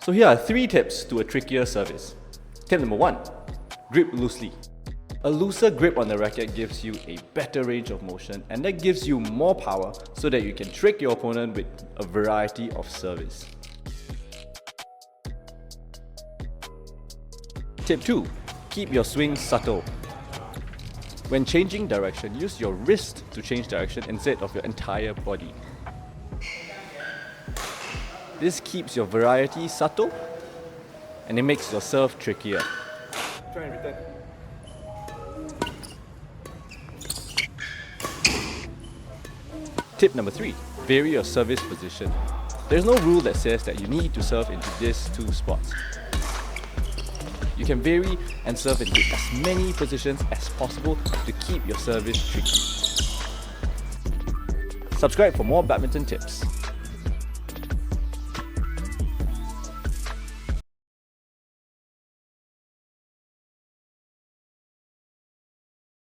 So here are 3 tips to a trickier service. Tip number 1, grip loosely. A looser grip on the racket gives you a better range of motion, and that gives you more power so that you can trick your opponent with a variety of service. Tip 2, keep your swing subtle. When changing direction, use your wrist to change direction instead of your entire body. This keeps your variety subtle and it makes your serve trickier. Try and return. Tip number 3, vary your service position. There's no rule that says that you need to serve into these 2 spots. You can vary and serve into as many positions as possible to keep your service tricky. Subscribe for more badminton tips.